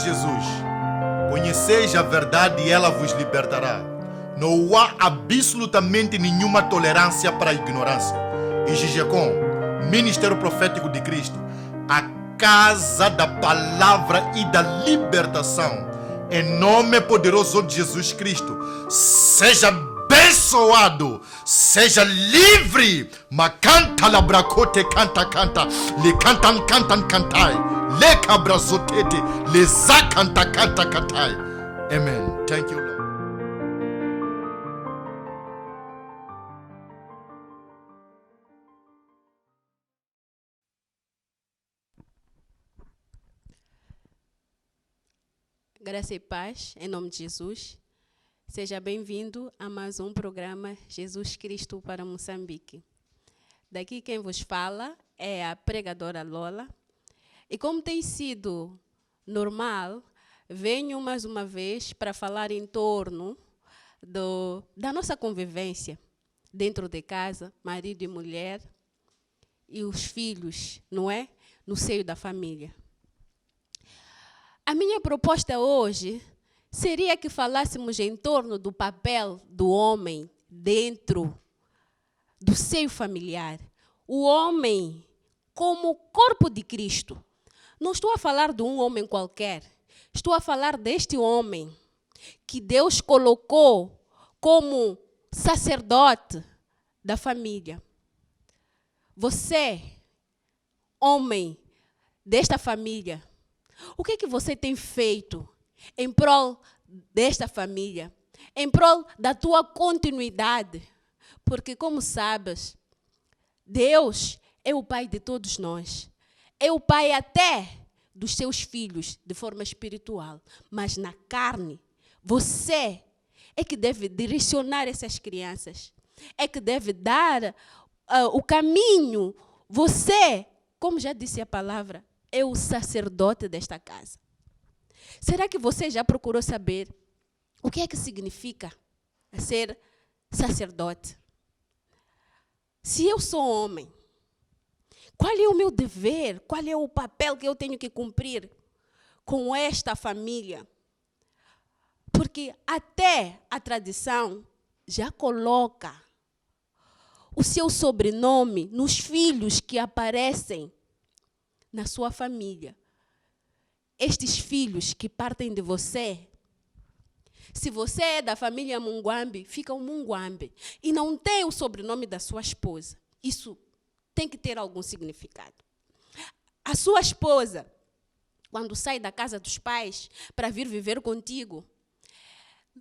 Jesus. Conheceis a verdade e ela vos libertará. Não há absolutamente nenhuma tolerância para a ignorância. E GGCOM, Ministério Profético de Cristo, a casa da palavra e da libertação. Em nome poderoso de Jesus Cristo, seja abençoado, seja livre. Macanta labracote canta canta, le cantan cantan cantai, le cabrazotete, le zacanta canta cantai. Amen. Thank you, Lord. Graça e paz, em nome de Jesus. Seja bem-vindo a mais um programa Jesus Cristo para Moçambique. Daqui quem vos fala é a pregadora Lola. E como tem sido normal, venho mais uma vez para falar em torno da nossa convivência dentro de casa, marido e mulher, e os filhos, não é? No seio da família. A minha proposta hoje seria que falássemos em torno do papel do homem dentro do seio familiar. O homem como corpo de Cristo. Não estou a falar de um homem qualquer. Estou a falar deste homem que Deus colocou como sacerdote da família. Você, homem desta família, o que é que você tem feito em prol desta família, em prol da tua continuidade? Porque, como sabes, Deus é o Pai de todos nós. É o Pai até dos seus filhos, de forma espiritual. Mas na carne, você é que deve direcionar essas crianças. É que deve dar o caminho. Você, como já disse a palavra, é o sacerdote desta casa. Será que você já procurou saber o que é que significa ser sacerdote? Se eu sou homem, qual é o meu dever? Qual é o papel que eu tenho que cumprir com esta família? Porque até a tradição já coloca o seu sobrenome nos filhos que aparecem na sua família. Estes filhos que partem de você, se você é da família Munguambi, fica o Munguambi. E não tem o sobrenome da sua esposa. Isso tem que ter algum significado. A sua esposa, quando sai da casa dos pais para vir viver contigo,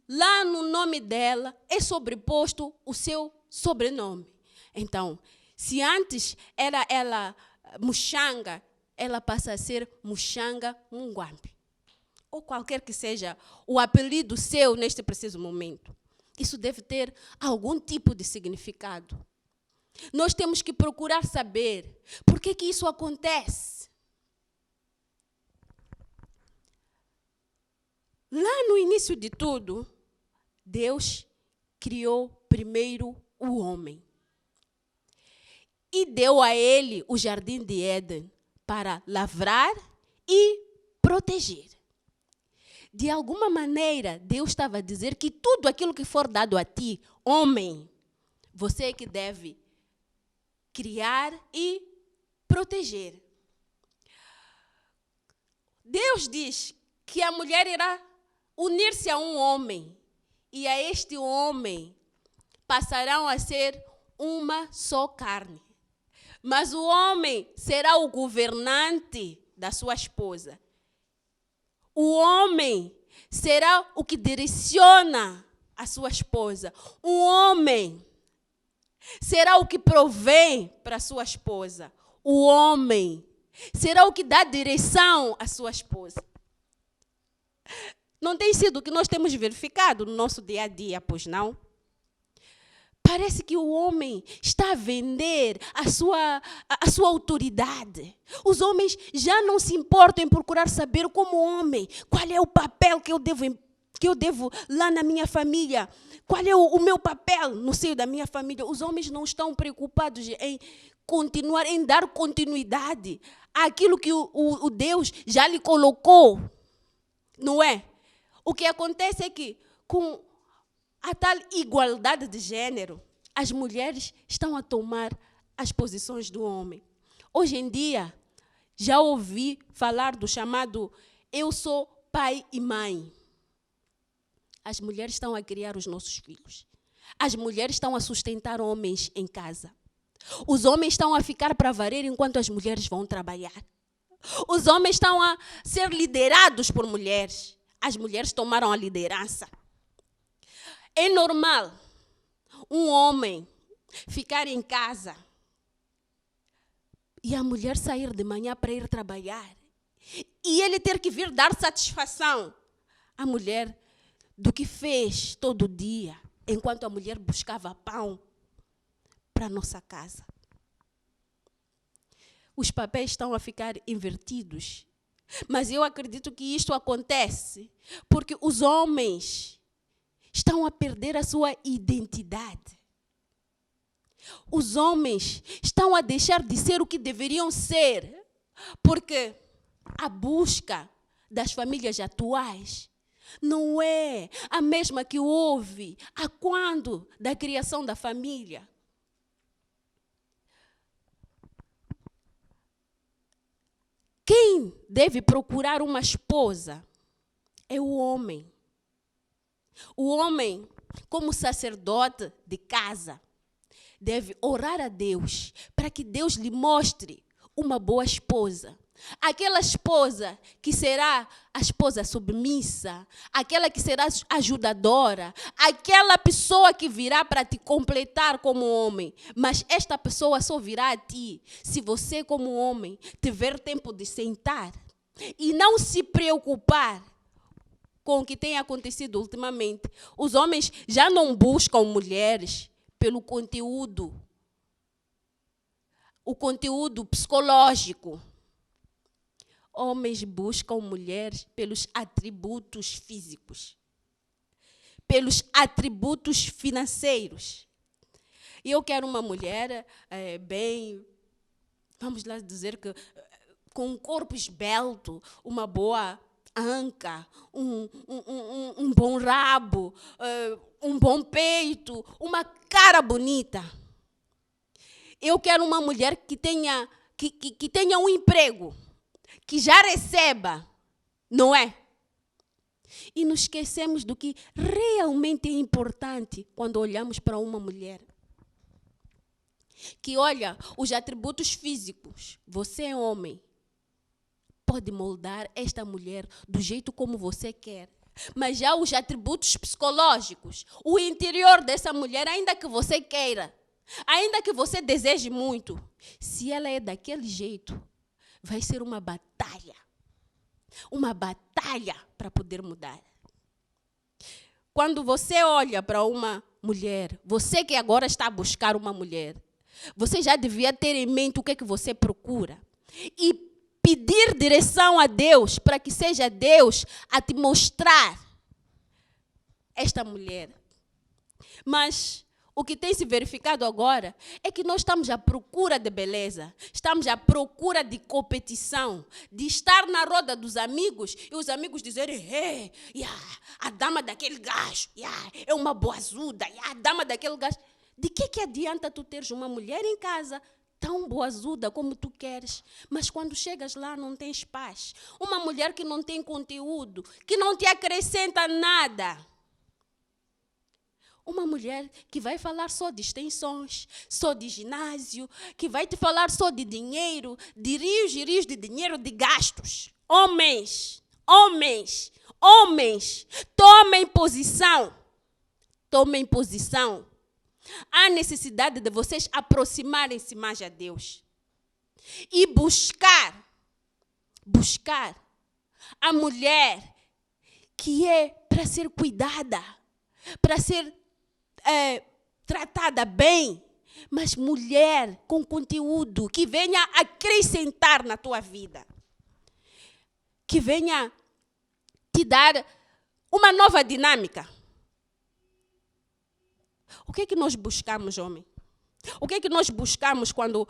lá no nome dela é sobreposto o seu sobrenome. Então, se antes era ela Muxanga, ela passa a ser Muxanga Munguambi. Ou qualquer que seja o apelido seu neste preciso momento. Isso deve ter algum tipo de significado. Nós temos que procurar saber por que isso acontece. Lá no início de tudo, Deus criou primeiro o homem. E deu a ele o jardim de Éden para lavrar e proteger. De alguma maneira, Deus estava a dizer que tudo aquilo que for dado a ti, homem, você é que deve criar e proteger. Deus diz que a mulher irá unir-se a um homem, e a este homem passarão a ser uma só carne. Mas o homem será o governante da sua esposa. O homem será o que direciona a sua esposa. O homem será o que provém para a sua esposa. O homem será o que dá direção à sua esposa. Não tem sido o que nós temos verificado no nosso dia a dia, pois não? Parece que o homem está a vender a sua autoridade. Os homens já não se importam em procurar saber como homem, qual é o papel que eu devo lá na minha família, qual é o meu papel no seio da minha família. Os homens não estão preocupados em continuar, em dar continuidade àquilo que o Deus já lhe colocou Não é? O que acontece é que, com a tal igualdade de gênero, as mulheres estão a tomar as posições do homem. Hoje em dia, já ouvi falar do chamado eu sou pai e mãe. As mulheres estão a criar os nossos filhos. As mulheres estão a sustentar homens em casa. Os homens estão a ficar para valer enquanto as mulheres vão trabalhar. Os homens estão a ser liderados por mulheres. As mulheres tomaram a liderança. É normal um homem ficar em casa e a mulher sair de manhã para ir trabalhar. E ele ter que vir dar satisfação à mulher do que fez todo dia, enquanto a mulher buscava pão para a nossa casa. Os papéis estão a ficar invertidos. Mas eu acredito que isto acontece porque os homens estão a perder a sua identidade. Os homens estão a deixar de ser o que deveriam ser, porque a busca das famílias atuais não é a mesma que houve há quando da criação da família. Quem deve procurar uma esposa é o homem. O homem, como sacerdote de casa, deve orar a Deus para que Deus lhe mostre uma boa esposa. Aquela esposa que será a esposa submissa, aquela que será ajudadora, aquela pessoa que virá para te completar como homem. Mas esta pessoa só virá a ti se você, como homem, tiver tempo de sentar e não se preocupar com o que tem acontecido ultimamente. Os homens já não buscam mulheres pelo conteúdo, o conteúdo psicológico. Homens buscam mulheres pelos atributos físicos, pelos atributos financeiros. E eu quero uma mulher bem, vamos lá dizer que, com um corpo esbelto, uma boa anca, um bom rabo, um bom peito, uma cara bonita. Eu quero uma mulher que tenha um emprego, que já receba, não é? E nos esquecemos do que realmente é importante quando olhamos para uma mulher. Que olha os atributos físicos. Você é homem, pode moldar esta mulher do jeito como você quer. Mas já os atributos psicológicos, o interior dessa mulher, ainda que você queira, ainda que você deseje muito, se ela é daquele jeito, vai ser uma batalha para poder mudar. Quando você olha para uma mulher, você que agora está a buscar uma mulher, você já devia ter em mente o que é que você procura e pedir direção a Deus para que seja Deus a te mostrar esta mulher. Mas o que tem se verificado agora é que nós estamos à procura de beleza, estamos à procura de competição, de estar na roda dos amigos e os amigos dizerem: a dama daquele gajo, é uma boazuda, a dama daquele gajo. De que adianta tu teres uma mulher em casa tão boazuda como tu queres, mas quando chegas lá não tens paz? Uma mulher que não tem conteúdo, que não te acrescenta nada. Uma mulher que vai falar só de extensões, só de ginásio, que vai te falar só de dinheiro, de rios e rios de dinheiro, de gastos. Homens, tomem posição. Tomem posição. Há necessidade de vocês aproximarem-se mais a Deus. E buscar a mulher que é para ser cuidada, para ser tratada bem, mas mulher com conteúdo, que venha acrescentar na tua vida, que venha te dar uma nova dinâmica. O que é que nós buscamos, homem? O que é que nós buscamos quando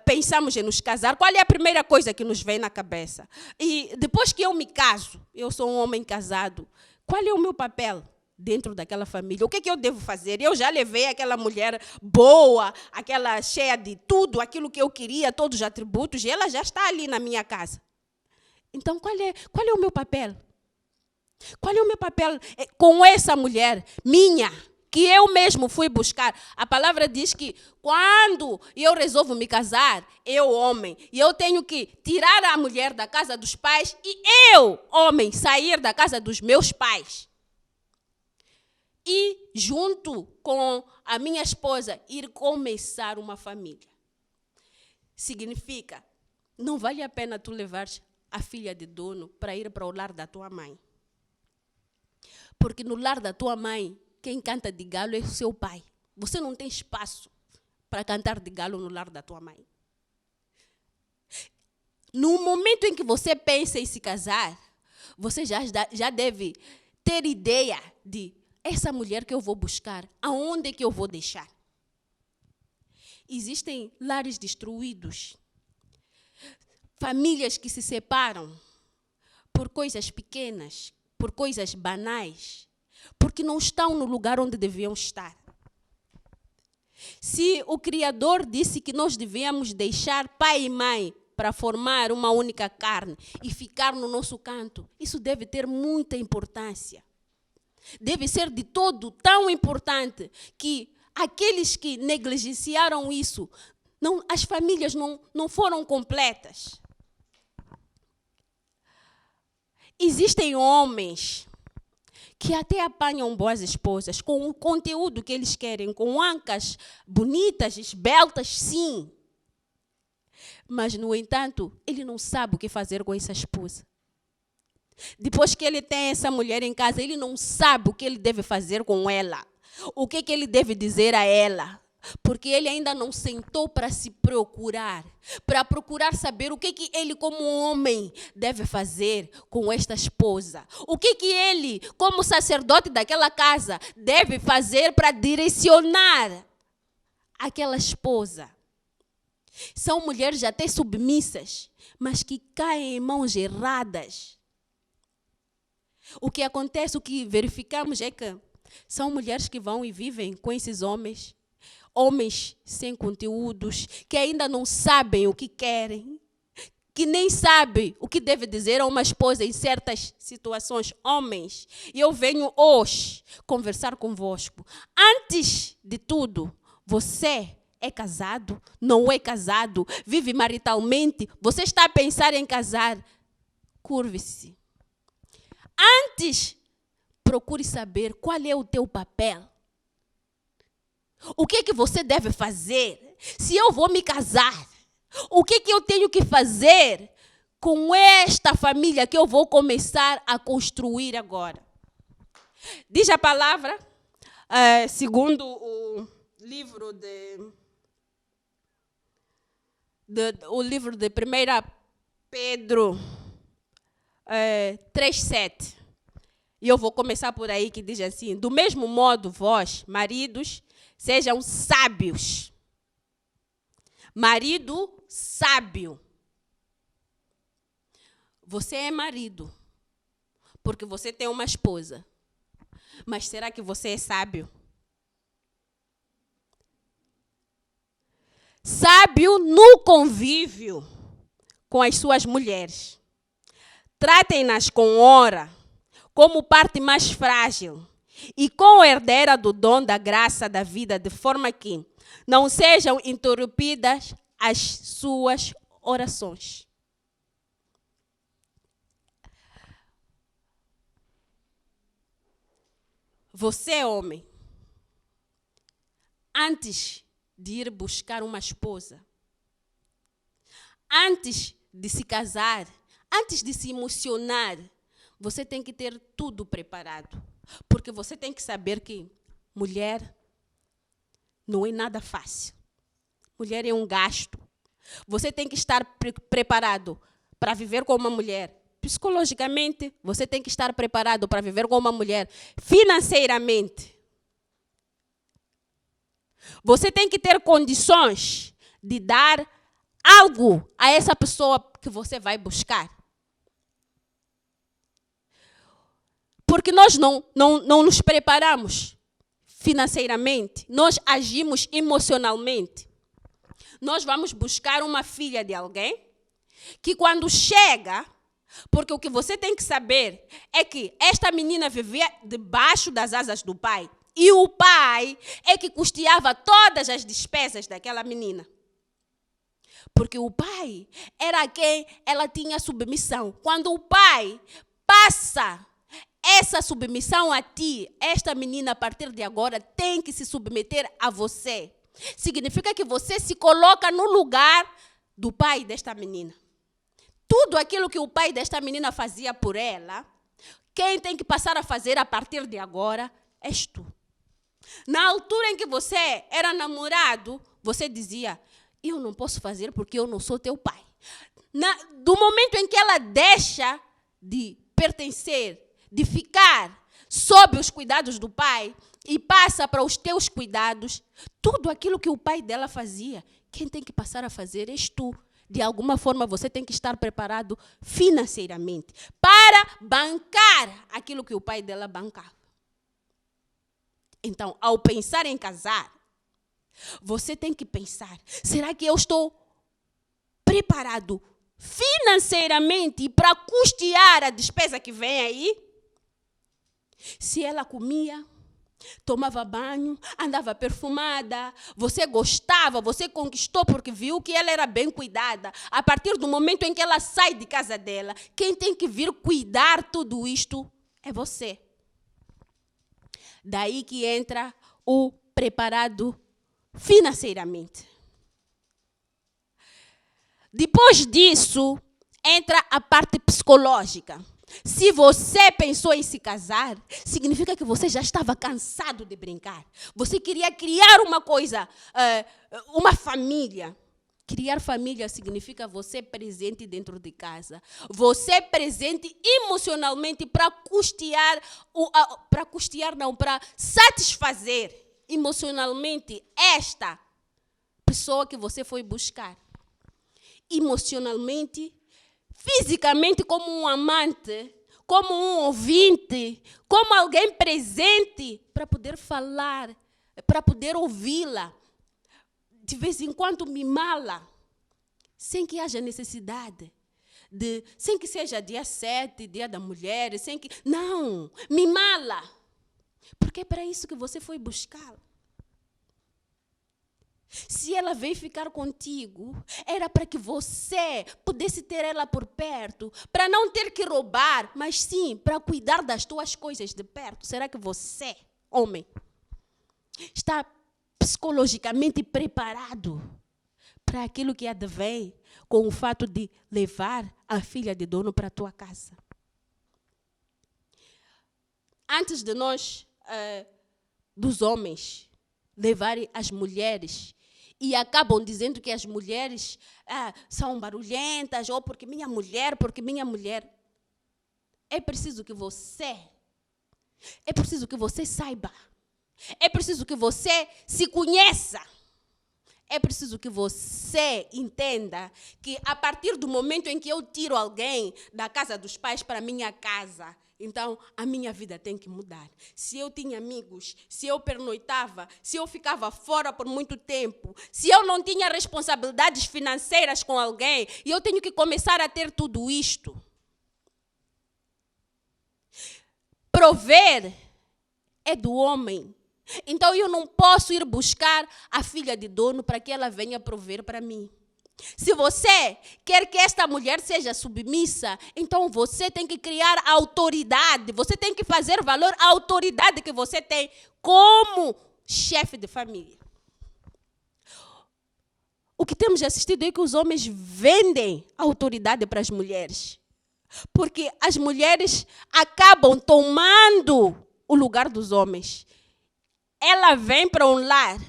pensamos em nos casar? Qual é a primeira coisa que nos vem na cabeça? E depois que eu me caso, eu sou um homem casado, qual é o meu papel dentro daquela família? O que é que eu devo fazer? Eu já levei aquela mulher boa, aquela cheia de tudo, aquilo que eu queria, todos os atributos, e ela já está ali na minha casa. Então, qual é o meu papel? Qual é o meu papel com essa mulher minha, que eu mesmo fui buscar? A palavra diz que quando eu resolvo me casar, eu, homem, e eu tenho que tirar a mulher da casa dos pais e eu, homem, sair da casa dos meus pais. E, junto com a minha esposa, ir começar uma família. Significa, não vale a pena tu levares a filha de dono para ir para o lar da tua mãe. Porque no lar da tua mãe, quem canta de galo é o seu pai. Você não tem espaço para cantar de galo no lar da tua mãe. No momento em que você pensa em se casar, você já deve ter ideia de essa mulher que eu vou buscar, aonde é que eu vou deixar? Existem lares destruídos, famílias que se separam por coisas pequenas, por coisas banais, porque não estão no lugar onde deviam estar. Se o Criador disse que nós devíamos deixar pai e mãe para formar uma única carne e ficar no nosso canto, isso deve ter muita importância. Deve ser de todo tão importante que aqueles que negligenciaram isso, as famílias não foram completas. Existem homens que até apanham boas esposas com o conteúdo que eles querem, com ancas bonitas, esbeltas, sim. Mas, no entanto, ele não sabe o que fazer com essa esposa. Depois que ele tem essa mulher em casa, ele não sabe o que ele deve fazer com ela. O que ele deve dizer a ela. Porque ele ainda não sentou para se procurar, para procurar saber o que ele, como homem, deve fazer com esta esposa. O que ele, como sacerdote daquela casa, deve fazer para direcionar aquela esposa. São mulheres até submissas, mas que caem em mãos erradas. O que acontece, o que verificamos é que são mulheres que vão e vivem com esses homens sem conteúdos, que ainda não sabem o que querem, que nem sabem o que deve dizer a uma esposa em certas situações. Homens, e eu venho hoje conversar convosco. Antes de tudo, você é casado? Não é casado? Vive maritalmente? Você está a pensar em casar? Curve-se. Antes, procure saber qual é o teu papel. O que você deve fazer? Se eu vou me casar, o que eu tenho que fazer com esta família que eu vou começar a construir agora? Diz a palavra, segundo o livro de 1 Pedro 3:7. E eu vou começar por aí, que diz assim: do mesmo modo, vós, maridos, sejam sábios. Marido sábio. Você é marido, porque você tem uma esposa. Mas será que você é sábio? Sábio no convívio com as suas mulheres. Tratem-nas com honra, como parte mais frágil, e com herdeira do dom da graça da vida, de forma que não sejam interrompidas as suas orações. Você, homem, antes de ir buscar uma esposa, antes de se casar, antes de se emocionar, você tem que ter tudo preparado. Porque você tem que saber que mulher não é nada fácil. Mulher é um gasto. Você tem que estar preparado para viver com uma mulher. Psicologicamente, você tem que estar preparado para viver com uma mulher. Financeiramente. Você tem que ter condições de dar algo a essa pessoa que você vai buscar. Porque nós não nos preparamos financeiramente, nós agimos emocionalmente. Nós vamos buscar uma filha de alguém que quando chega, porque o que você tem que saber é que esta menina vivia debaixo das asas do pai. E o pai é que custeava todas as despesas daquela menina. Porque o pai era a quem ela tinha submissão. Quando o pai passa essa submissão a ti, esta menina a partir de agora tem que se submeter a você. Significa que você se coloca no lugar do pai desta menina. Tudo aquilo que o pai desta menina fazia por ela, quem tem que passar a fazer a partir de agora és tu. Na altura em que você era namorado, você dizia, eu não posso fazer porque eu não sou teu pai. Do momento em que ela deixa de pertencer, de ficar sob os cuidados do pai e passa para os teus cuidados, tudo aquilo que o pai dela fazia, quem tem que passar a fazer és tu. De alguma forma você tem que estar preparado financeiramente para bancar aquilo que o pai dela bancava. Então, ao pensar em casar, você tem que pensar, será que eu estou preparado financeiramente para custear a despesa que vem aí? Se ela comia, tomava banho, andava perfumada, você gostava, você conquistou porque viu que ela era bem cuidada. A partir do momento em que ela sai de casa dela, quem tem que vir cuidar tudo isto é você. Daí que entra o preparado financeiramente. Depois disso, entra a parte psicológica. Se você pensou em se casar, significa que você já estava cansado de brincar. Você queria criar uma coisa, uma família. Criar família significa você presente dentro de casa. Você presente emocionalmente para para satisfazer emocionalmente esta pessoa que você foi buscar. Emocionalmente, fisicamente como um amante, como um ouvinte, como alguém presente para poder falar, para poder ouvi-la. De vez em quando mimá-la, sem que haja necessidade, sem que seja dia 7, dia da mulher, não, mimá-la. Porque é para isso que você foi buscá-la. Se ela veio ficar contigo, era para que você pudesse ter ela por perto, para não ter que roubar, mas sim para cuidar das tuas coisas de perto. Será que você, homem, está psicologicamente preparado para aquilo que advém com o fato de levar a filha de dono para a tua casa? Antes de nós, dos homens, levarem as mulheres, e acabam dizendo que as mulheres são barulhentas, ou porque minha mulher, é preciso que você saiba, é preciso que você se conheça, é preciso que você entenda que a partir do momento em que eu tiro alguém da casa dos pais para a minha casa, então a minha vida tem que mudar. Se eu tinha amigos, se eu pernoitava, se eu ficava fora por muito tempo, se eu não tinha responsabilidades financeiras com alguém, e eu tenho que começar a ter tudo isto. Prover é do homem. Então eu não posso ir buscar a filha de dono para que ela venha prover para mim. Se você quer que esta mulher seja submissa, então você tem que criar autoridade, você tem que fazer valor à autoridade que você tem como chefe de família. O que temos assistido é que os homens vendem a autoridade para as mulheres, porque as mulheres acabam tomando o lugar dos homens. Ela vem para um lar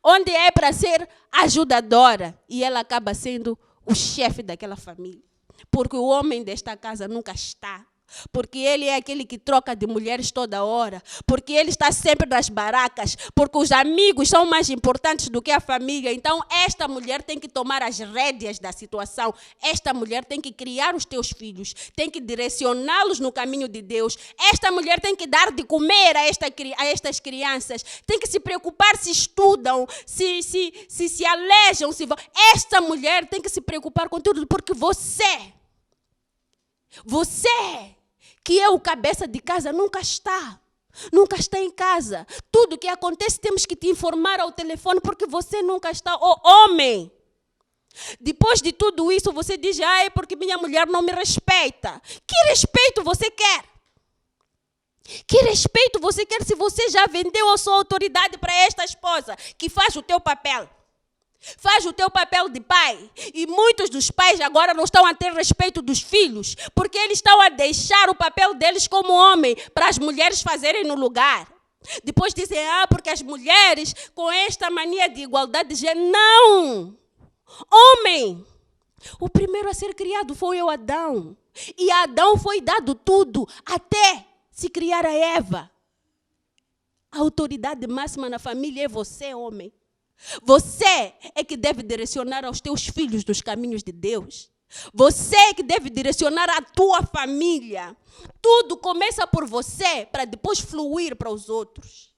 onde é para ser ajudadora e ela acaba sendo o chefe daquela família. Porque o homem desta casa nunca está Porque ele é aquele que troca de mulheres toda hora. Porque ele está sempre nas barracas. Porque os amigos são mais importantes do que a família. Então, esta mulher tem que tomar as rédeas da situação. Esta mulher tem que criar os teus filhos. Tem que direcioná-los no caminho de Deus. Esta mulher tem que dar de comer a estas crianças. Tem que se preocupar se estudam, se alejam. Esta mulher tem que se preocupar com tudo. Porque você, que é o cabeça de casa, nunca está em casa. Tudo que acontece temos que te informar ao telefone porque você nunca está. Homem, depois de tudo isso você diz, é porque minha mulher não me respeita. Que respeito você quer? Que respeito você quer se você já vendeu a sua autoridade para esta esposa que faz o teu papel? Faz o teu papel de pai. E muitos dos pais agora não estão a ter respeito dos filhos, porque eles estão a deixar o papel deles como homem para as mulheres fazerem no lugar. Depois dizem, porque as mulheres com esta mania de igualdade de gênero. Não! Homem! O primeiro a ser criado foi o Adão. E a Adão foi dado tudo, até se criar a Eva. A autoridade máxima na família é você, homem. Você é que deve direcionar aos teus filhos nos caminhos de Deus. Você é que deve direcionar a tua família. Tudo começa por você para depois fluir para os outros.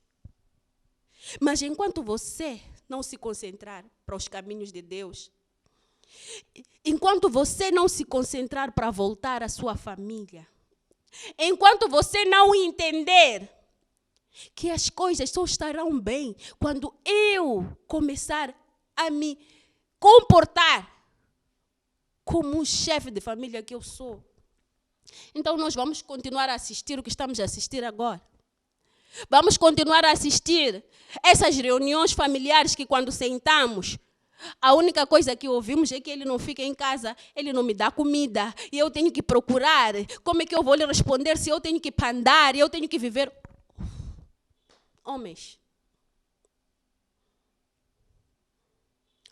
Mas enquanto você não se concentrar para os caminhos de Deus, enquanto você não se concentrar para voltar à sua família, enquanto você não entender que as coisas só estarão bem quando eu começar a me comportar como um chefe de família que eu sou. Então nós vamos continuar a assistir o que estamos a assistir agora. Vamos continuar a assistir essas reuniões familiares que quando sentamos, a única coisa que ouvimos é que ele não fica em casa, ele não me dá comida, e eu tenho que procurar. Como é que eu vou lhe responder se eu tenho que andar, eu tenho que viver?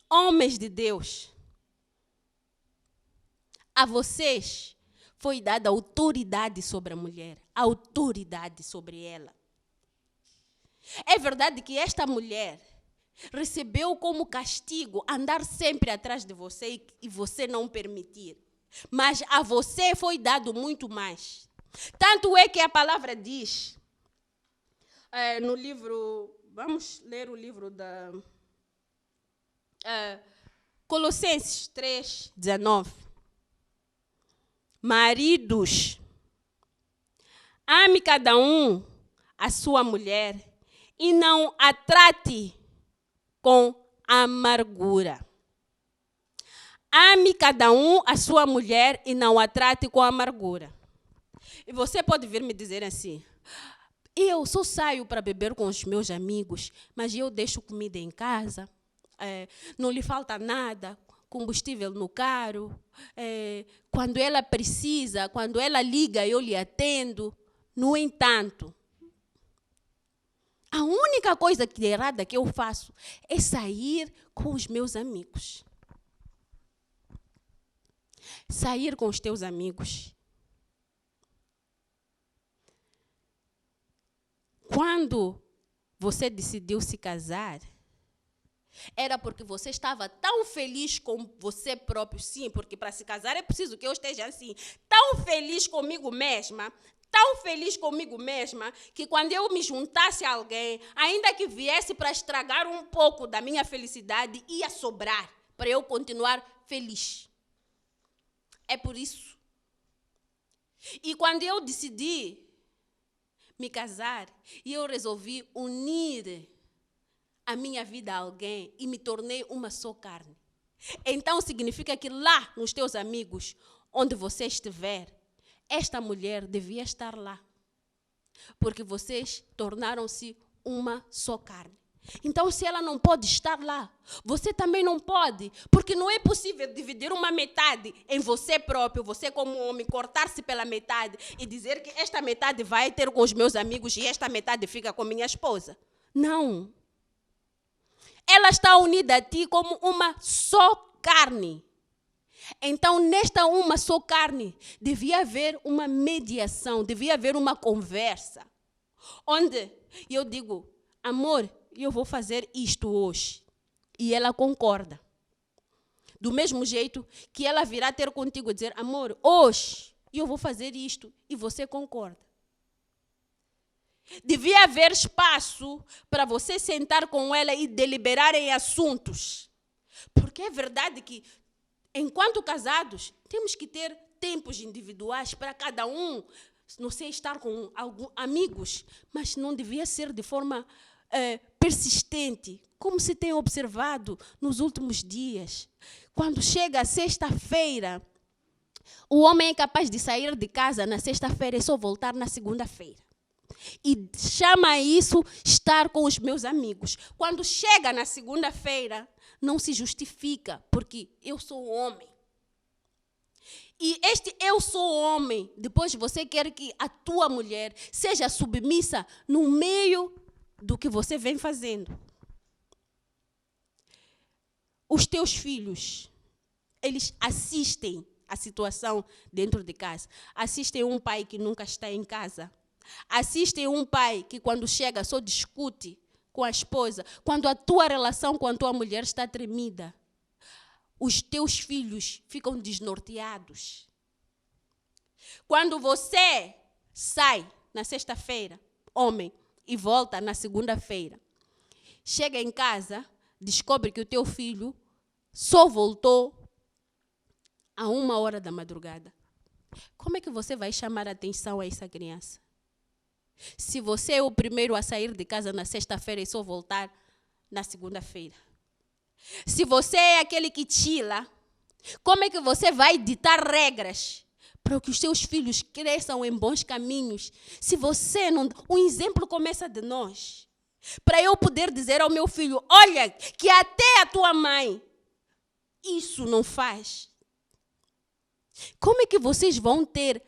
Homens de Deus, a vocês foi dada autoridade sobre a mulher, autoridade sobre ela. É verdade que esta mulher recebeu como castigo andar sempre atrás de você e você não permitir. Mas a você foi dado muito mais. Tanto é que a palavra diz, no livro, vamos ler o livro da Colossenses 3:19. Maridos, ame cada um a sua mulher e não a trate com amargura. Ame cada um a sua mulher e não a trate com amargura. E você pode vir me dizer assim, eu só saio para beber com os meus amigos, mas eu deixo comida em casa, não lhe falta nada, combustível no carro, quando ela precisa, quando ela liga, eu lhe atendo. No entanto, a única coisa errada que eu faço é sair com os meus amigos. Sair com os teus amigos. Quando você decidiu se casar, era porque você estava tão feliz com você próprio, sim, porque para se casar é preciso que eu esteja assim, tão feliz comigo mesma, que quando eu me juntasse a alguém, ainda que viesse para estragar um pouco da minha felicidade, ia sobrar para eu continuar feliz. É por isso. E quando eu decidi me casar, e eu resolvi unir a minha vida a alguém e me tornei uma só carne. Então significa que lá nos teus amigos, onde você estiver, esta mulher devia estar lá. Porque vocês tornaram-se uma só carne. Então, se ela não pode estar lá, você também não pode, porque não é possível dividir uma metade em você próprio, você como homem, cortar-se pela metade e dizer que esta metade vai ter com os meus amigos e esta metade fica com minha esposa. Não. Ela está unida a ti como uma só carne. Então, nesta uma só carne, devia haver uma mediação, devia haver uma conversa. Onde eu digo, amor, eu vou fazer isto hoje. E ela concorda. Do mesmo jeito que ela virá ter contigo e dizer, amor, hoje eu vou fazer isto. E você concorda. Devia haver espaço para você sentar com ela e deliberar em assuntos. Porque é verdade que, enquanto casados, temos que ter tempos individuais para cada um, não sei, estar com alguns amigos, mas não devia ser de forma persistente, como se tem observado nos últimos dias. Quando chega a sexta-feira, o homem é capaz de sair de casa na sexta-feira e só voltar na segunda-feira. E chama isso estar com os meus amigos. Quando chega na segunda-feira, não se justifica, porque eu sou homem. E este eu sou homem, depois você quer que a tua mulher seja submissa no meio do que você vem fazendo. Os teus filhos, eles assistem a situação dentro de casa. Assistem um pai que nunca está em casa. Assistem um pai que quando chega só discute com a esposa. Quando a tua relação com a tua mulher está tremida, os teus filhos ficam desnorteados. Quando você sai na sexta-feira, homem, e volta na segunda-feira, chega em casa, descobre que o teu filho só voltou a 1h da madrugada. Como é que você vai chamar a atenção a essa criança? Se você é o primeiro a sair de casa na sexta-feira e só voltar na segunda-feira. Se você é aquele que chila, como é que você vai ditar regras para que os seus filhos cresçam em bons caminhos? Se você não... O exemplo começa de nós. Para eu poder dizer ao meu filho, olha, que até a tua mãe isso não faz. Como é que vocês vão ter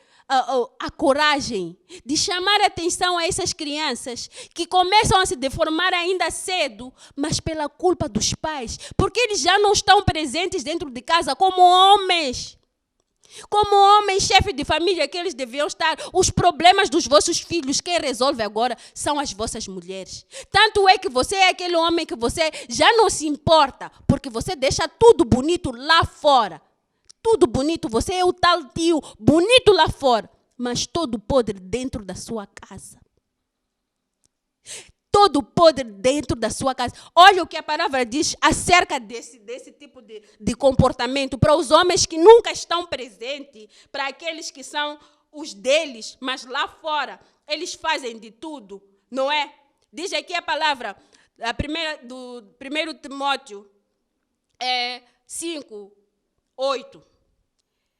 a coragem de chamar a atenção a essas crianças que começam a se deformar ainda cedo, mas pela culpa dos pais, porque eles já não estão presentes dentro de casa como homens chefe de família que eles deviam estar. Os problemas dos vossos filhos, quem resolve agora são as vossas mulheres. Tanto é que você é aquele homem que você já não se importa, porque você deixa tudo bonito lá fora. Tudo bonito, você é o tal tio bonito lá fora, mas todo podre dentro da sua casa. Todo podre dentro da sua casa. Olha o que a palavra diz acerca desse tipo de comportamento para os homens que nunca estão presentes, para aqueles que são os deles, mas lá fora eles fazem de tudo, não é? Diz aqui a palavra, do 1 Timóteo 5:8.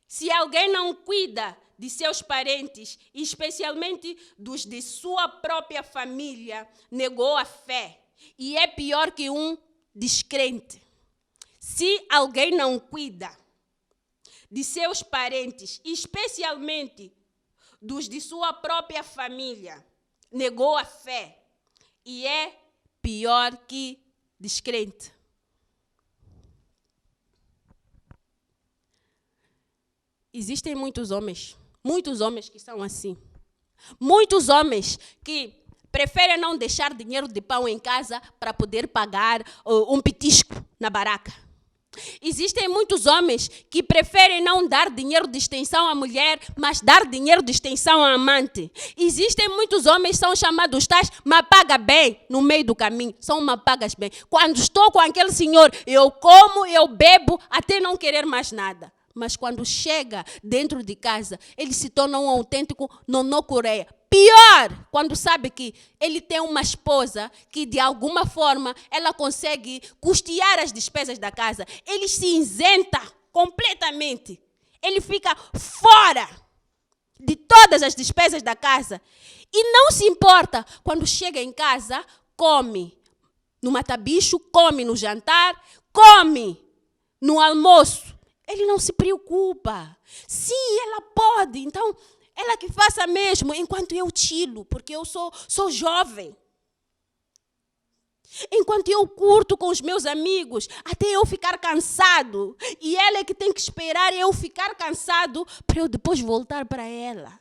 Se alguém não cuida de seus parentes, especialmente dos de sua própria família, negou a fé e é pior que um descrente. Se alguém não cuida de seus parentes, especialmente dos de sua própria família, negou a fé e é pior que descrente. Existem muitos homens que são assim. Muitos homens que preferem não deixar dinheiro de pão em casa para poder pagar um petisco na baraca. Existem muitos homens que preferem não dar dinheiro de extensão à mulher, mas dar dinheiro de extensão à amante. Existem muitos homens que são chamados tais, mas paga bem no meio do caminho. São mas pagas bem. Quando estou com aquele senhor, eu como, eu bebo, até não querer mais nada. Mas quando chega dentro de casa, ele se torna um autêntico nonô Coreia. Pior, quando sabe que ele tem uma esposa que, de alguma forma, ela consegue custear as despesas da casa. Ele se isenta completamente. Ele fica fora de todas as despesas da casa. E não se importa. Quando chega em casa, come no matabicho, come no jantar, come no almoço. Ele não se preocupa. Sim, ela pode. Então, ela que faça mesmo, enquanto eu chilo, porque eu sou jovem. Enquanto eu curto com os meus amigos, até eu ficar cansado. E ela é que tem que esperar eu ficar cansado para eu depois voltar para ela.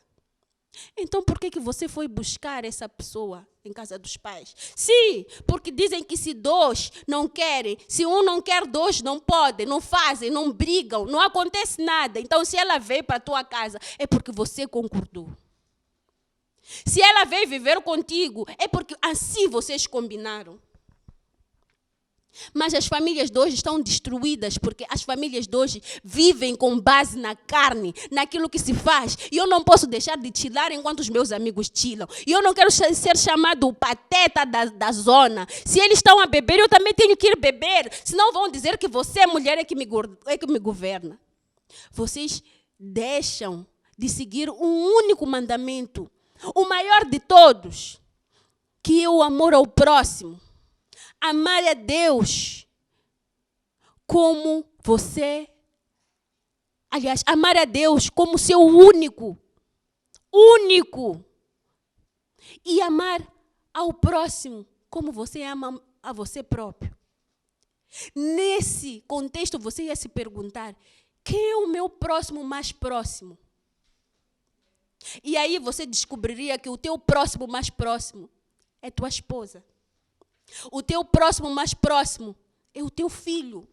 Então, por que você foi buscar essa pessoa em casa dos pais? Sim, porque dizem que se dois não querem, se um não quer, dois não podem, não fazem, não brigam, não acontece nada. Então, se ela veio para a tua casa, é porque você concordou. Se ela veio viver contigo, é porque assim vocês combinaram. Mas as famílias de hoje estão destruídas porque as famílias de hoje vivem com base na carne, naquilo que se faz. E eu não posso deixar de chilar enquanto os meus amigos chilam. E eu não quero ser chamado o pateta da zona. Se eles estão a beber, eu também tenho que ir beber. Senão vão dizer que você, mulher, é que me governa. Vocês deixam de seguir um único mandamento, o maior de todos, que é o amor ao próximo. Amar a Deus como você, aliás, amar a Deus como seu único, e amar ao próximo como você ama a você próprio. Nesse contexto, você ia se perguntar, quem é o meu próximo mais próximo? E aí você descobriria que o teu próximo mais próximo é tua esposa. O teu próximo mais próximo é o teu filho.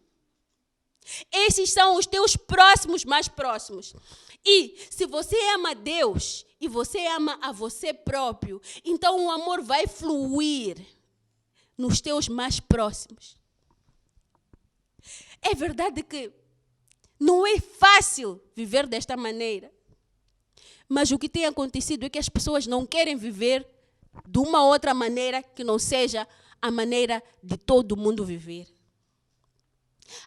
Esses são os teus próximos mais próximos. E se você ama Deus e você ama a você próprio, então o amor vai fluir nos teus mais próximos. É verdade que não é fácil viver desta maneira. Mas o que tem acontecido é que as pessoas não querem viver de uma outra maneira que não seja a maneira de todo mundo viver.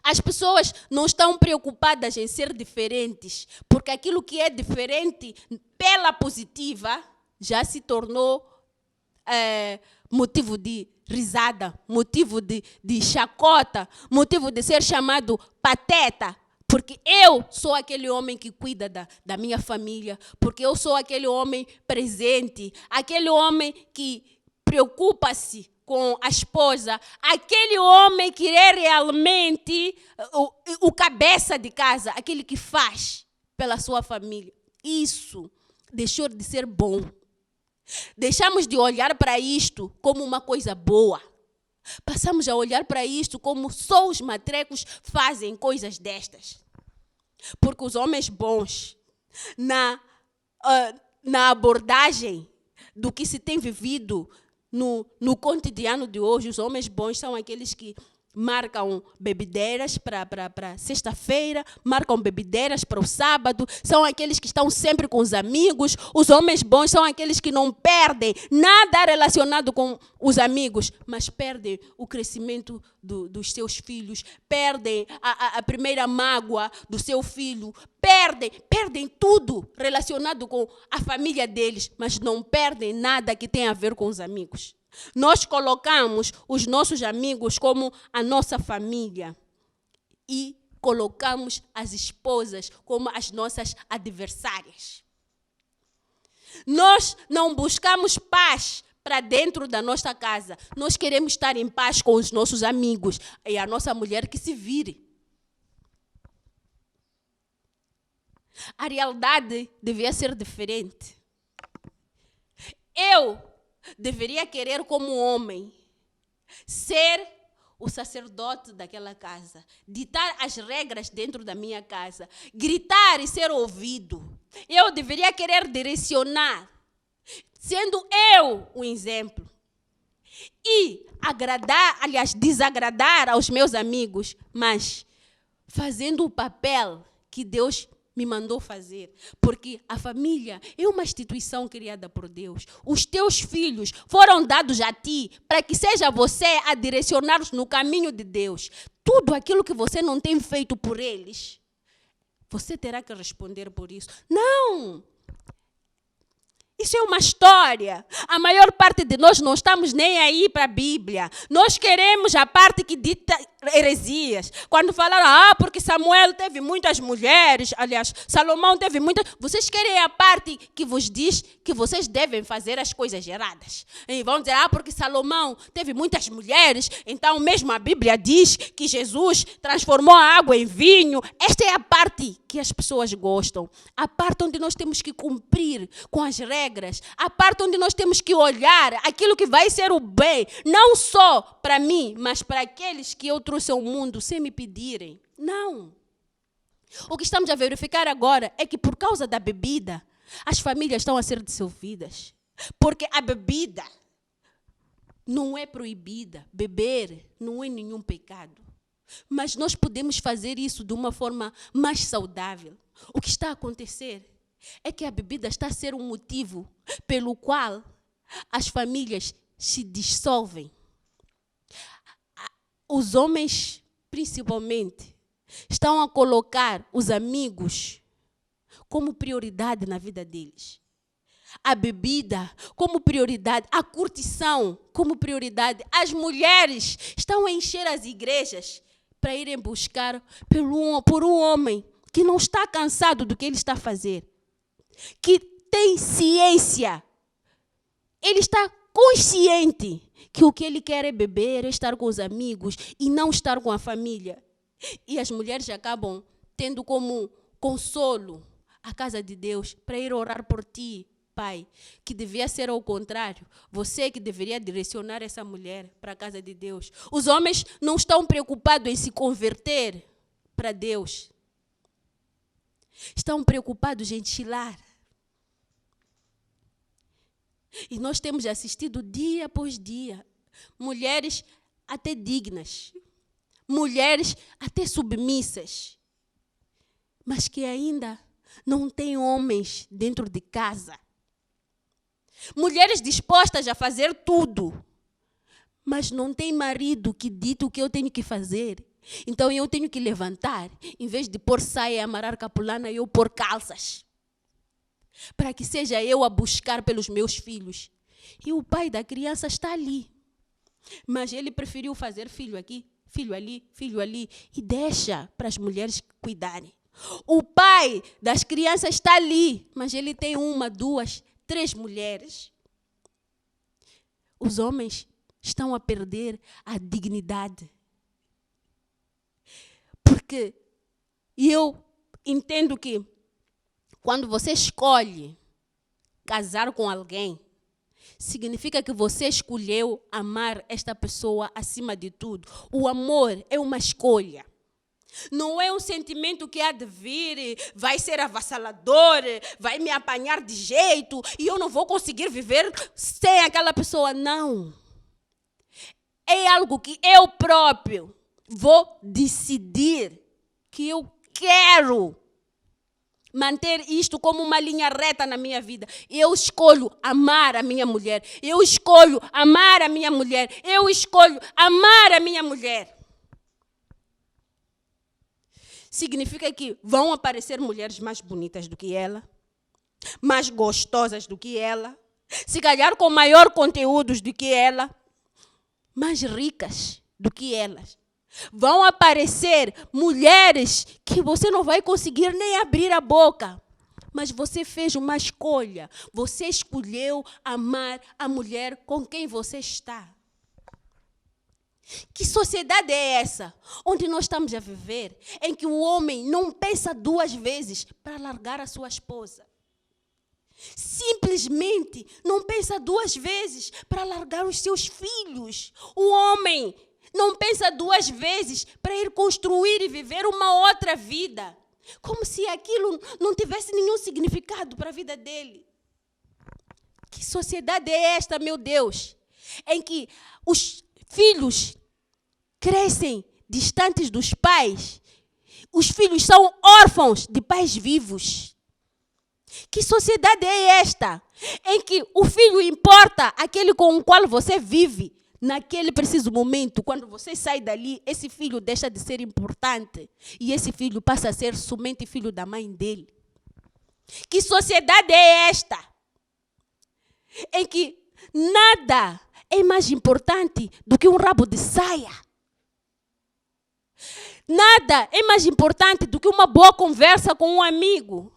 As pessoas não estão preocupadas em ser diferentes, porque aquilo que é diferente pela positiva já se tornou motivo de risada, motivo de chacota, motivo de ser chamado pateta. Porque eu sou aquele homem que cuida da minha família, porque eu sou aquele homem presente, aquele homem que preocupa-se com a esposa, aquele homem que é realmente o cabeça de casa, aquele que faz pela sua família. Isso deixou de ser bom. Deixamos de olhar para isto como uma coisa boa. Passamos a olhar para isto como só os matrecos fazem coisas destas. Porque os homens bons, na abordagem do que se tem vivido no cotidiano de hoje, os homens bons são aqueles que marcam bebideiras para sexta-feira, marcam bebideiras para o sábado, são aqueles que estão sempre com os amigos. Os homens bons são aqueles que não perdem nada relacionado com os amigos, mas perdem o crescimento dos seus filhos, perdem a primeira mágoa do seu filho, perdem tudo relacionado com a família deles, mas não perdem nada que tenha a ver com os amigos. Nós colocamos os nossos amigos como a nossa família e colocamos as esposas como as nossas adversárias. Nós não buscamos paz para dentro da nossa casa. Nós queremos estar em paz com os nossos amigos e a nossa mulher que se vire. A realidade devia ser diferente. Eu deveria querer, como homem, ser o sacerdote daquela casa, ditar as regras dentro da minha casa, gritar e ser ouvido. Eu deveria querer direcionar, sendo eu o exemplo. E desagradar aos meus amigos, mas fazendo o papel que Deus me mandou fazer, porque a família é uma instituição criada por Deus. Os teus filhos foram dados a ti para que seja você a direcioná-los no caminho de Deus. Tudo aquilo que você não tem feito por eles, você terá que responder por isso. Não! Isso é uma história. A maior parte de nós não estamos nem aí para a Bíblia. Nós queremos a parte que heresias, quando falaram, porque Samuel teve muitas mulheres, aliás, Salomão teve muitas, vocês querem a parte que vos diz que vocês devem fazer as coisas erradas. E vão dizer, porque Salomão teve muitas mulheres, então mesmo a Bíblia diz que Jesus transformou a água em vinho. Esta é a parte que as pessoas gostam, a parte onde nós temos que cumprir com as regras, a parte onde nós temos que olhar aquilo que vai ser o bem, não só para mim, mas para aqueles que eu trouxe ao mundo sem me pedirem. Não. O que estamos a verificar agora é que por causa da bebida, as famílias estão a ser dissolvidas. Porque a bebida não é proibida, beber não é nenhum pecado. Mas nós podemos fazer isso de uma forma mais saudável. O que está a acontecer é que a bebida está a ser um motivo pelo qual as famílias se dissolvem. Os homens, principalmente, estão a colocar os amigos como prioridade na vida deles. A bebida como prioridade, a curtição como prioridade. As mulheres estão a encher as igrejas para irem buscar por um homem que não está cansado do que ele está a fazer, que tem ciência, ele está consciente que o que ele quer é beber, é estar com os amigos e não estar com a família. E as mulheres acabam tendo como consolo a casa de Deus para ir orar por ti, pai, que devia ser ao contrário. Você que deveria direcionar essa mulher para a casa de Deus. Os homens não estão preocupados em se converter para Deus. Estão preocupados em chilar. E nós temos assistido dia após dia mulheres até dignas, mulheres até submissas, mas que ainda não têm homens dentro de casa. Mulheres dispostas a fazer tudo, mas não tem marido que dita o que eu tenho que fazer. Então eu tenho que levantar, em vez de pôr saia e amarrar capulana, eu pôr calças. Para que seja eu a buscar pelos meus filhos. E o pai da criança está ali. Mas ele preferiu fazer filho aqui, filho ali, e deixa para as mulheres cuidarem. O pai das crianças está ali, mas ele tem 1, 2, 3 mulheres. Os homens estão a perder a dignidade. Porque eu entendo que quando você escolhe casar com alguém, significa que você escolheu amar esta pessoa acima de tudo. O amor é uma escolha. Não é um sentimento que há de vir, vai ser avassalador, vai me apanhar de jeito e eu não vou conseguir viver sem aquela pessoa. Não. É algo que eu próprio vou decidir que eu quero manter isto como uma linha reta na minha vida. Eu escolho amar a minha mulher. Eu escolho amar a minha mulher. Eu escolho amar a minha mulher. Significa que vão aparecer mulheres mais bonitas do que ela, mais gostosas do que ela, se calhar com maior conteúdos do que ela, mais ricas do que elas. Vão aparecer mulheres que você não vai conseguir nem abrir a boca. Mas você fez uma escolha. Você escolheu amar a mulher com quem você está. Que sociedade é essa? Onde nós estamos a viver, em que o homem não pensa 2 vezes para largar a sua esposa. Simplesmente não pensa 2 vezes para largar os seus filhos. O homem não pensa 2 vezes para ir construir e viver uma outra vida. Como se aquilo não tivesse nenhum significado para a vida dele. Que sociedade é esta, meu Deus? Em que os filhos crescem distantes dos pais. Os filhos são órfãos de pais vivos. Que sociedade é esta? Em que o filho importa aquele com o qual você vive. Naquele preciso momento, quando você sai dali, esse filho deixa de ser importante. E esse filho passa a ser somente filho da mãe dele. Que sociedade é esta? Em que nada é mais importante do que um rabo de saia. Nada é mais importante do que uma boa conversa com um amigo.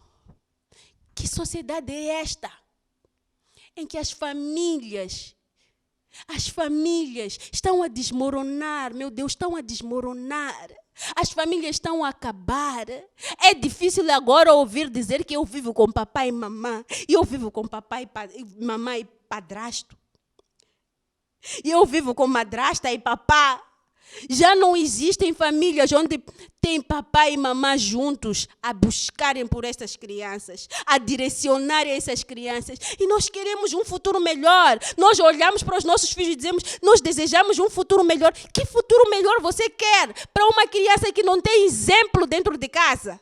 Que sociedade é esta? Em que as famílias estão a desmoronar, meu Deus, estão a desmoronar. As famílias estão a acabar. É difícil agora ouvir dizer que eu vivo com papai e mamãe, e eu vivo com papai, mamãe e padrasto. E eu vivo com madrasta e papá. Já não existem famílias onde tem papai e mamãe juntos a buscarem por essas crianças, a direcionarem essas crianças. E nós queremos um futuro melhor. Nós olhamos para os nossos filhos e dizemos, nós desejamos um futuro melhor. Que futuro melhor você quer para uma criança que não tem exemplo dentro de casa?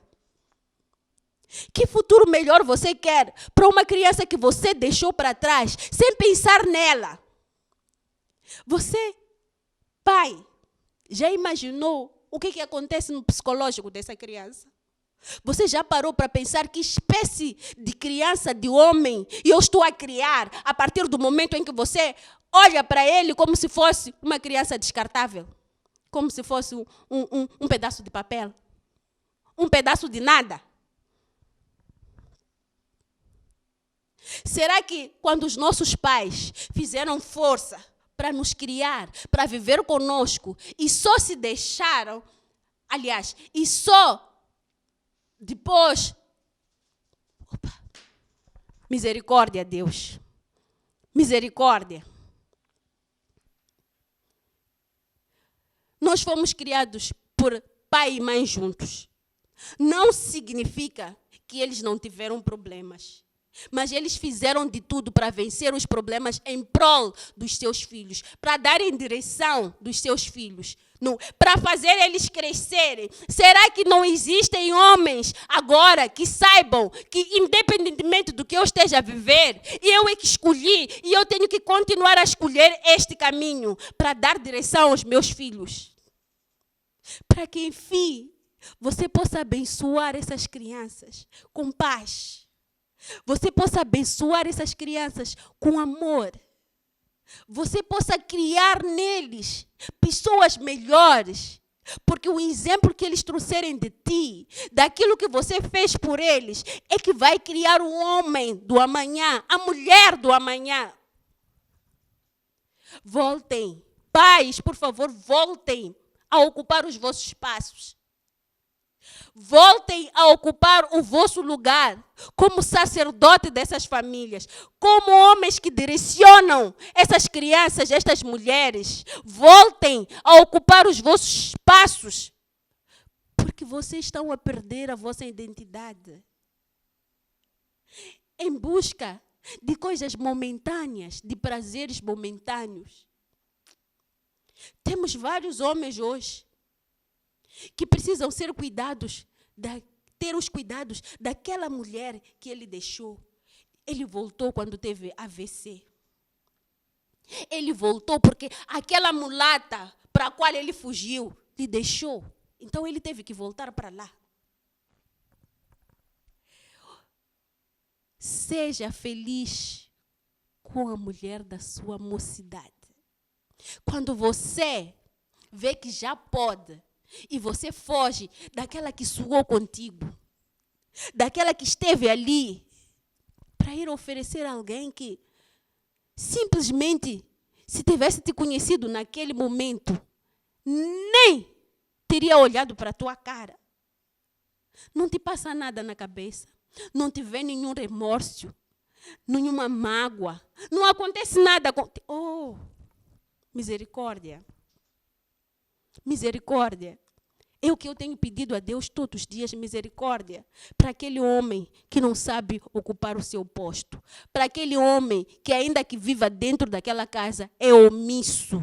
Que futuro melhor você quer para uma criança que você deixou para trás sem pensar nela? Você, pai, já imaginou o que acontece no psicológico dessa criança? Você já parou para pensar que espécie de criança, de homem, eu estou a criar a partir do momento em que você olha para ele como se fosse uma criança descartável? Como se fosse um pedaço de papel? Um pedaço de nada? Será que quando os nossos pais fizeram força para nos criar, para viver conosco, e só se deixaram, aliás, e só depois, misericórdia, Deus, misericórdia. Nós fomos criados por pai e mãe juntos. Não significa que eles não tiveram problemas. Mas eles fizeram de tudo para vencer os problemas em prol dos seus filhos, para darem direção dos seus filhos, para fazer eles crescerem. Será que não existem homens agora que saibam que, independentemente do que eu esteja a viver, eu é que escolhi e eu tenho que continuar a escolher este caminho para dar direção aos meus filhos? Para que, enfim, você possa abençoar essas crianças com paz. Você possa abençoar essas crianças com amor. Você possa criar neles pessoas melhores. Porque o exemplo que eles trouxerem de ti, daquilo que você fez por eles, é que vai criar o homem do amanhã, a mulher do amanhã. Voltem. Pais, por favor, voltem a ocupar os vossos espaços. Voltem a ocupar o vosso lugar como sacerdote dessas famílias, como homens que direcionam essas crianças, estas mulheres. Voltem a ocupar os vossos espaços, porque vocês estão a perder a vossa identidade em busca de coisas momentâneas, de prazeres momentâneos. Temos vários homens hoje que precisam ser cuidados, ter os cuidados daquela mulher que ele deixou. Ele voltou quando teve AVC. Ele voltou porque aquela mulata para a qual ele fugiu, lhe deixou. Então ele teve que voltar para lá. Seja feliz com a mulher da sua mocidade. Quando você vê que já pode, e você foge daquela que suou contigo, daquela que esteve ali, para ir oferecer a alguém que simplesmente, se tivesse te conhecido naquele momento, nem teria olhado para a tua cara. Não te passa nada na cabeça, não te vê nenhum remorso, nenhuma mágoa, não acontece nada contigo. Oh, misericórdia. Misericórdia. É o que eu tenho pedido a Deus todos os dias, misericórdia, para aquele homem que não sabe ocupar o seu posto, para aquele homem que ainda que viva dentro daquela casa é omisso,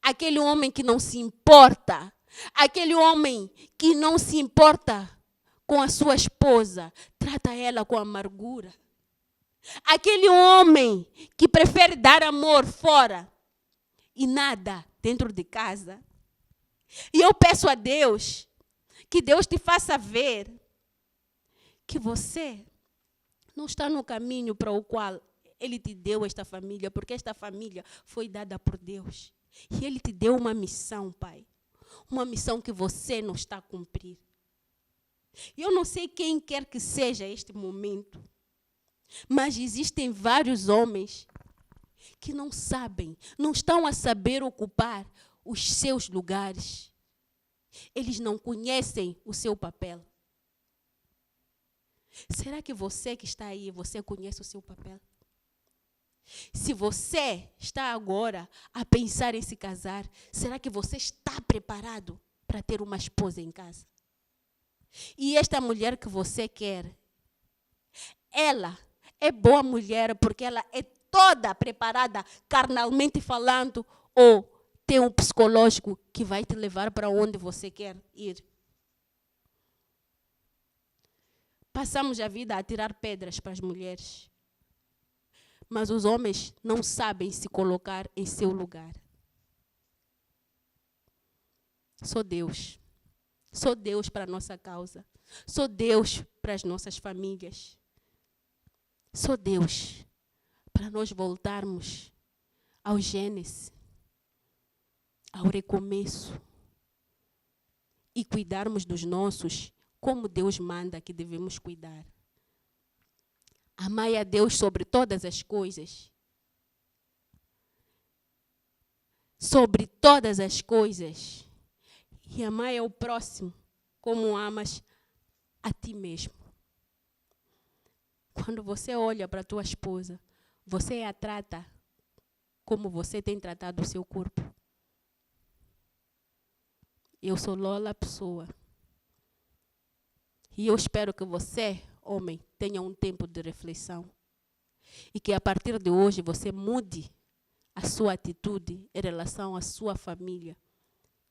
aquele homem que não se importa, aquele homem que não se importa com a sua esposa, trata ela com amargura, aquele homem que prefere dar amor fora e nada dentro de casa. E eu peço a Deus, que Deus te faça ver que você não está no caminho para o qual Ele te deu esta família, porque esta família foi dada por Deus. E Ele te deu uma missão, Pai. uma missão que você não está a cumprir. Eu não sei quem quer que seja este momento, mas existem vários homens que não sabem, não estão a saber ocupar os seus lugares. Eles não conhecem o seu papel. Será que você que está aí, você conhece o seu papel? Se você está agora a pensar em se casar, será que você está preparado para ter uma esposa em casa? E esta mulher que você quer, ela é boa mulher porque ela é toda preparada, carnalmente falando, ou tem um psicológico que vai te levar para onde você quer ir? Passamos a vida a tirar pedras para as mulheres, mas os homens não sabem se colocar em seu lugar. Só Deus para a nossa causa. Só Deus para as nossas famílias. Só Deus para nós voltarmos ao Gênesis, ao recomeço, e cuidarmos dos nossos como Deus manda que devemos cuidar. Amai a Deus sobre todas as coisas. Sobre todas as coisas. E amai ao próximo como amas a ti mesmo. Quando você olha para a tua esposa, você a trata como você tem tratado o seu corpo. Eu sou Lola Pessoa. E eu espero que você, homem, tenha um tempo de reflexão. E que a partir de hoje você mude a sua atitude em relação à sua família.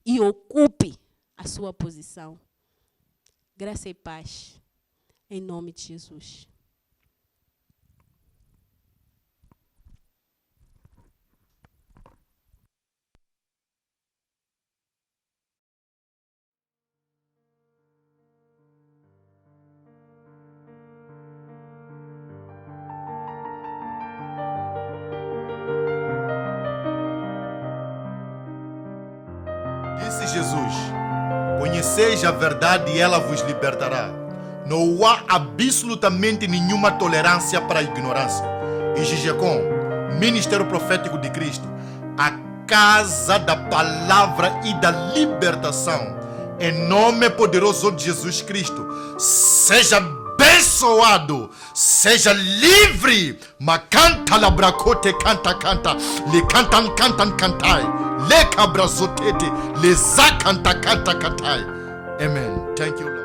E ocupe a sua posição. Graça e paz. Em nome de Jesus. Disse Jesus: conheceis a verdade e ela vos libertará. Não há absolutamente nenhuma tolerância para a ignorância. E GGCOM, Ministério Profético de Cristo, a casa da palavra e da libertação, em nome poderoso de Jesus Cristo, seja abençoado, seja livre. Macanta labracote canta, le cantan cantai, le cabrazotete, le zacanta canta. Amen. Thank you, Lord.